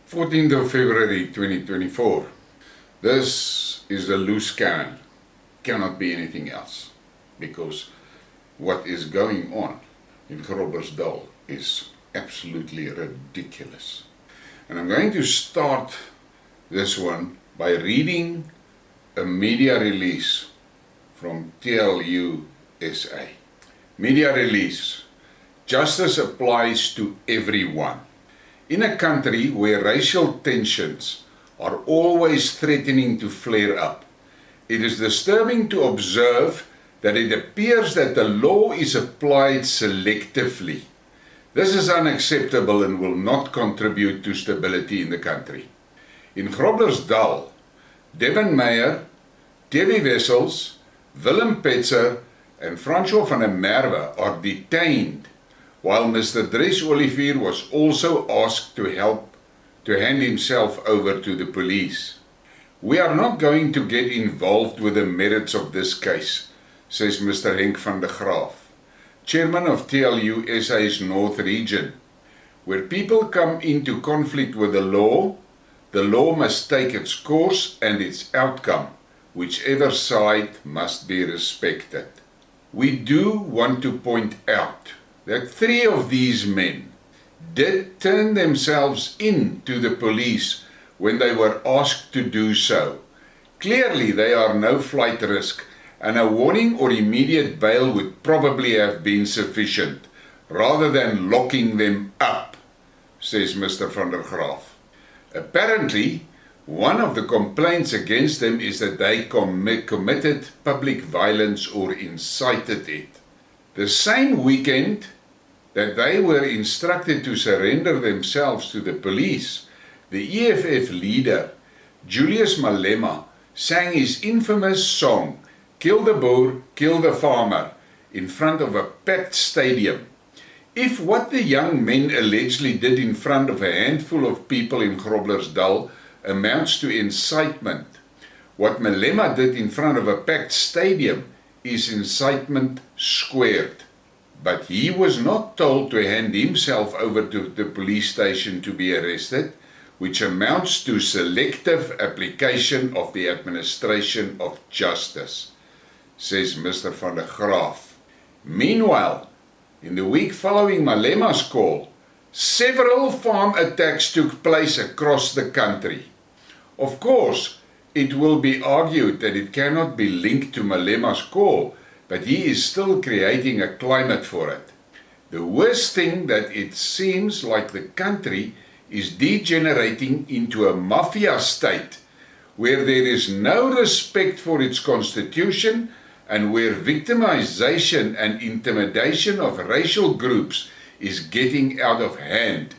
14th of February 2024. This is a loose cannon. Cannot be anything else, because what is going on in Groblersdal is absolutely ridiculous. And I'm going to start this one by reading a media release from TLA USA. Media release: justice applies to everyone. In a country where racial tensions are always threatening to flare up, it is disturbing to observe that it appears that the law is applied selectively. This is unacceptable and will not contribute to stability in the country. In Groblersdal, Devin Meyer, T.V. Wessels, Willem Petzer and Francois van der Merwe are detained, while Mr. Dries Olivier was also asked to hand himself over to the police. We are not going to get involved with the merits of this case, says Mr. Henk van der Graaf, chairman of TLA USA's North Region. Where people come into conflict with the law must take its course and its outcome. Whichever side must be respected. We do want to point out that 3 of these men did turn themselves in to the police when they were asked to do so. Clearly they are no flight risk, and a warning or immediate bail would probably have been sufficient, rather than locking them up, says Mr. van der Graaf. Apparently, one of the complaints against them is that they committed public violence or incited it. The same weekend that they were instructed to surrender themselves to the police, the EFF leader, Julius Malema, sang his infamous song, Kill the Boer, Kill the Farmer, in front of a packed stadium. If what the young men allegedly did in front of a handful of people in Groblersdal amounts to incitement, what Malema did in front of a packed stadium is incitement squared. But he was not told to hand himself over to the police station to be arrested, which amounts to selective application of the administration of justice, says Mr. van der Graaf. Meanwhile, in the week following Malema's call, several farm attacks took place across the country. Of course, it will be argued that it cannot be linked to Malema's call, but he is still creating a climate for it. The worst thing that it seems like the country is degenerating into a mafia state, where there is no respect for its constitution and where victimization and intimidation of racial groups is getting out of hand.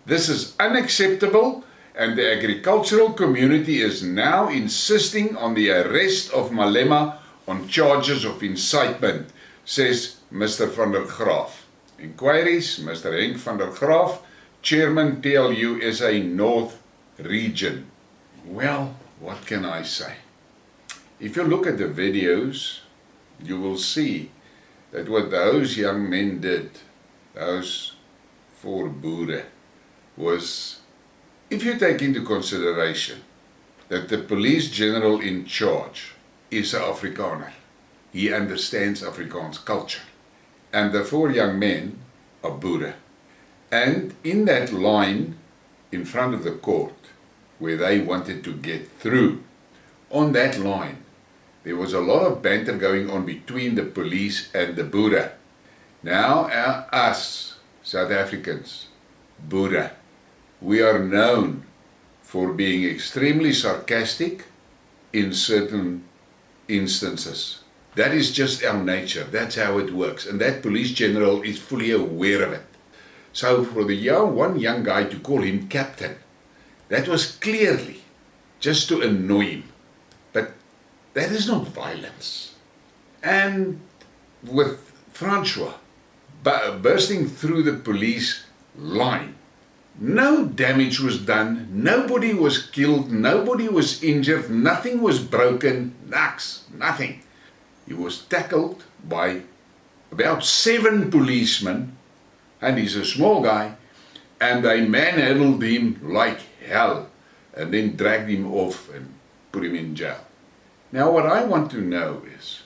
This is unacceptable, and the agricultural community is now insisting on the arrest of Malema on charges of incitement, says Mr. van der Graaf. Inquiries, Mr. Henk van der Graaf, chairman TLA USA North Region. Well, what can I say? If you look at the videos, you will see that what those young men did, those 4 Boere, was, if you take into consideration that the police general in charge is an Afrikaner, he understands Afrikaans culture, and the 4 young men are Boere. And in that line in front of the court, where they wanted to get through, on that line, there was a lot of banter going on between the police and the Boere. Now, us, South Africans, Boere, we are known for being extremely sarcastic in certain instances. That is just our nature. That's how it works. And that police general is fully aware of it. So for the one young guy to call him captain, that was clearly just to annoy him. But that is not violence. And with Francois bursting through the police line, no damage was done, nobody was killed, nobody was injured, nothing was broken, nothing. He was tackled by about 7 policemen, and he's a small guy, and they manhandled him like hell and then dragged him off and put him in jail. Now what I want to know is,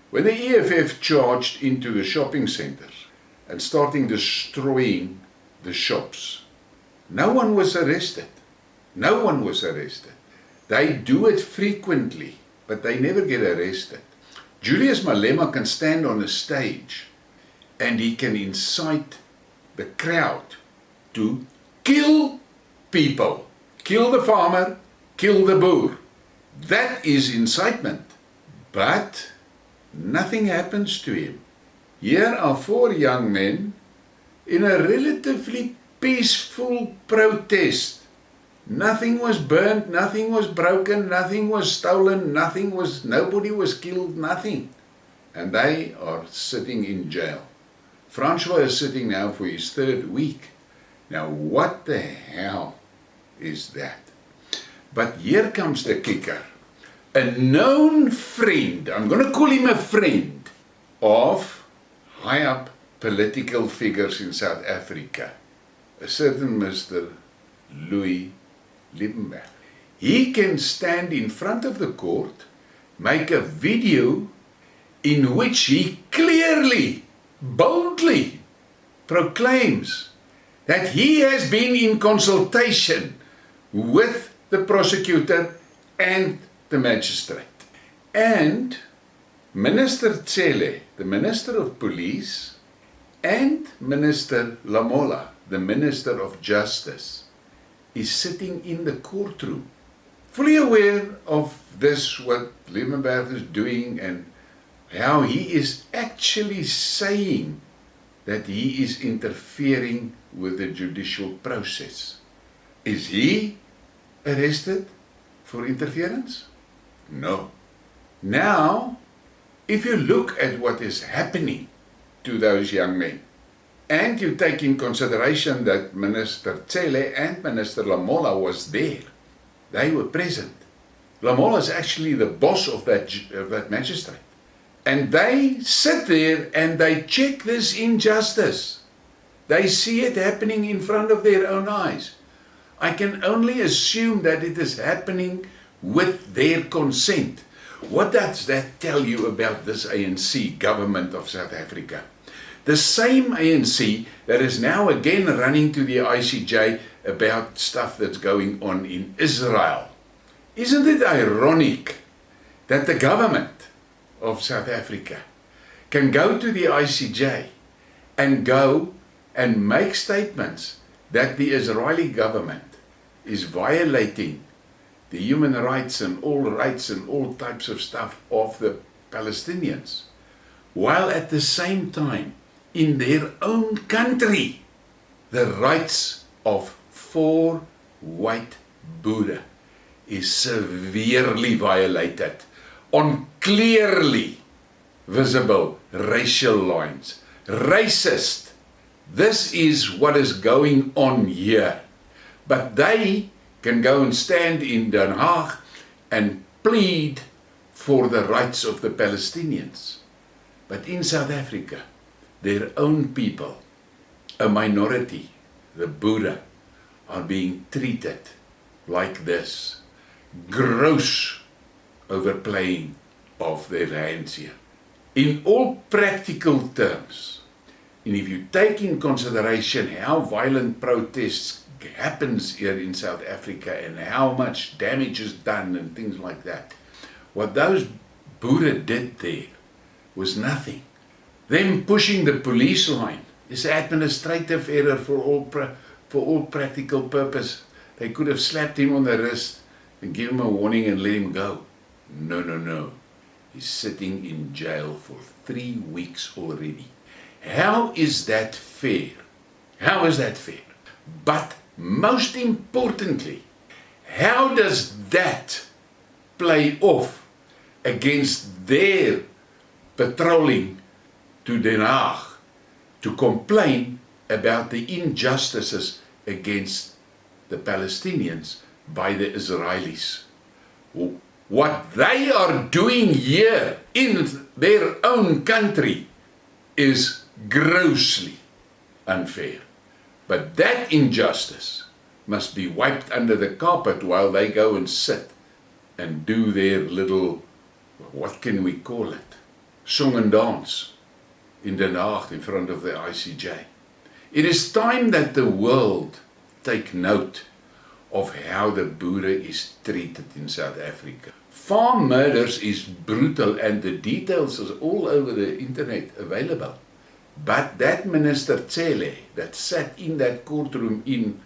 when the EFF charged into the shopping centers and starting destroying the shops, no one was arrested. No one was arrested. They do it frequently, but they never get arrested. Julius Malema can stand on a stage and he can incite the crowd to kill people. Kill the farmer, kill the Boer. That is incitement. But nothing happens to him. Here are 4 young men in a relatively peaceful protest. Nothing was burnt, nothing was broken, nothing was stolen, nobody was killed, nothing. And they are sitting in jail. Francois is sitting now for his 3rd week. Now what the hell is that? But here comes the kicker. A known friend, I'm going to call him a friend, of high up political figures in South Africa, a certain Mr. Louis Liebenberg. He can stand in front of the court, make a video in which he clearly, boldly proclaims that he has been in consultation with the prosecutor and the magistrate. And Minister TLA, the Minister of Police, and Minister Lamola, the Minister of Justice, is sitting in the courtroom, fully aware of this, what Liebenberg is doing, and how he is actually saying that he is interfering with the judicial process. Is he arrested for interference? No. Now, if you look at what is happening to those young men, and you take in consideration that Minister Tsele and Minister Lamola was there, they were present. Lamola is actually the boss of that magistrate. And they sit there and they check this injustice. They see it happening in front of their own eyes. I can only assume that it is happening with their consent. What does that tell you about this ANC government of South Africa? The same ANC that is now again running to the ICJ about stuff that's going on in Israel. Isn't it ironic that the government of South Africa can go to the ICJ and go and make statements that the Israeli government is violating the human rights and all types of stuff of the Palestinians, while at the same time in their own country the rights of 4 white Boere is severely violated on clearly visible racial lines. Racist. This is what is going on here. But they can go and stand in Den Haag and plead for the rights of the Palestinians. But in South Africa, their own people, a minority, the Boere, are being treated like this. Gross overplaying of their hands here. In all practical terms, and if you take in consideration how violent protests happens here in South Africa and how much damage is done and things like that, what those Boere did there was nothing. Them pushing the police line is administrative error for all practical purpose. They could have slapped him on the wrist and give him a warning and let him go. No. He's sitting in jail for 3 weeks already. How is that fair? How is that fair? But most importantly, how does that play off against their patrolling to Den Haag to complain about the injustices against the Palestinians by the Israelis? What they are doing here in their own country is grossly unfair. But that injustice must be wiped under the carpet while they go and sit and do their little, what can we call it, song and dance in Den Haag in front of the ICJ. It is time that the world take note of how the Boere is treated in South Africa. Farm murders is brutal and the details is all over the internet available. But that Minister TLA that sat in that courtroom in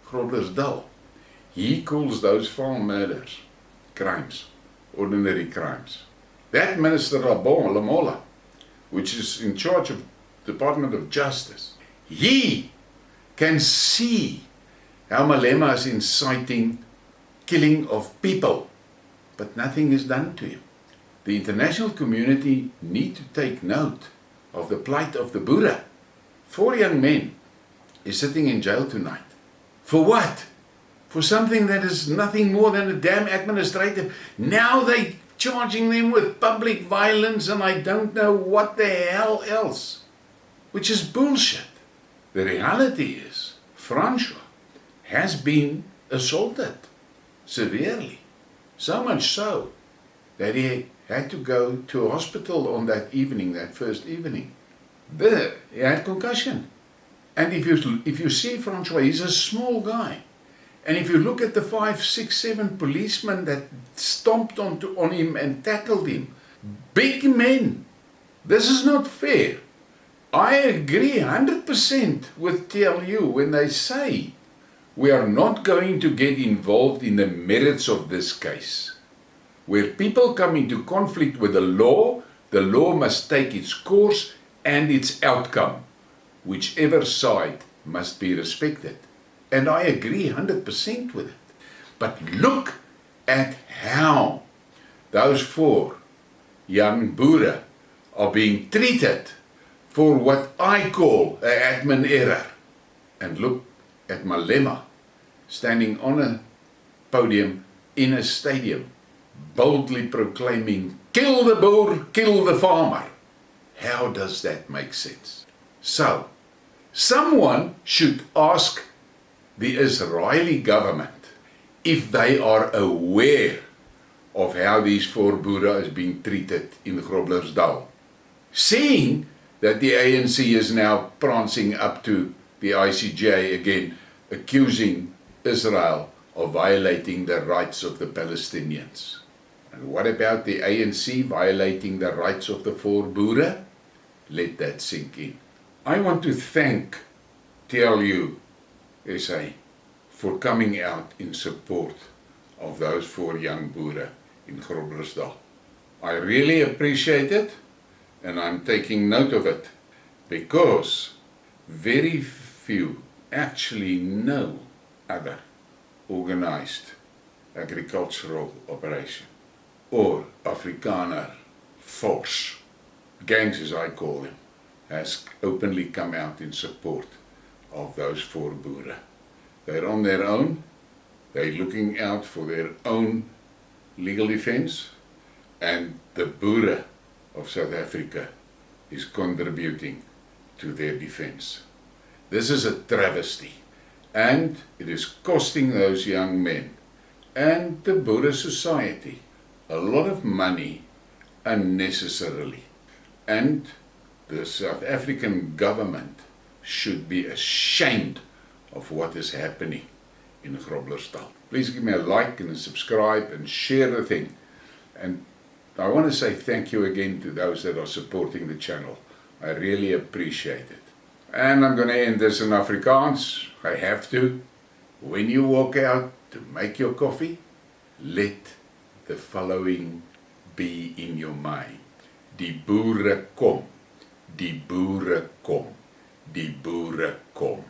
Groblersdal, he calls those farm murders crimes, ordinary crimes. That Minister Malema, which is in charge of Department of Justice, he can see how Malema is inciting killing of people, but nothing is done to him. The international community need to take note of the plight of the Boere. 4 young men is sitting in jail tonight. For what? For something that is nothing more than a damn administrative. Now they charging them with public violence and I don't know what the hell else, which is bullshit. The reality is, Francois has been assaulted severely, so much so that he had to go to a hospital on that evening, that first evening. He had concussion. And if you see Francois, he's a small guy. And if you look at the 5, 6, 7 policemen that stomped on him and tackled him, big men, this is not fair. I agree 100% with TLU when they say we are not going to get involved in the merits of this case. Where people come into conflict with the law must take its course and its outcome. Whichever side must be respected. And I agree 100% with it. But look at how those 4 young Boere are being treated for what I call an admin error. And look at Malema standing on a podium in a stadium, boldly proclaiming, "Kill the Boer, kill the farmer." How does that make sense? So, someone should ask the Israeli government if they are aware of how these 4 Boere is being treated in Groblersdal. Seeing that the ANC is now prancing up to the ICJ again, accusing Israel of violating the rights of the Palestinians. And what about the ANC violating the rights of the 4 Boere? Let that sink in. I want to thank TLU USA for coming out in support of those 4 young Boere in Groblersdal. I really appreciate it and I'm taking note of it because very few actually know other organized agricultural operation or Afrikaner force, gangs as I call them, has openly come out in support of those 4 Boere. They're on their own, they're looking out for their own legal defense, and the Boere of South Africa is contributing to their defense. This is a travesty, and it is costing those young men and the Boere society a lot of money unnecessarily. And the South African government should be ashamed of what is happening in Groblersdal. Please give me a like and a subscribe and share the thing. And I want to say thank you again to those that are supporting the channel. I really appreciate it. And I'm going to end this in Afrikaans. I have to. When you walk out to make your coffee, let the following be in your mind. Die Boere kom, die Boere kom, die Boere kom.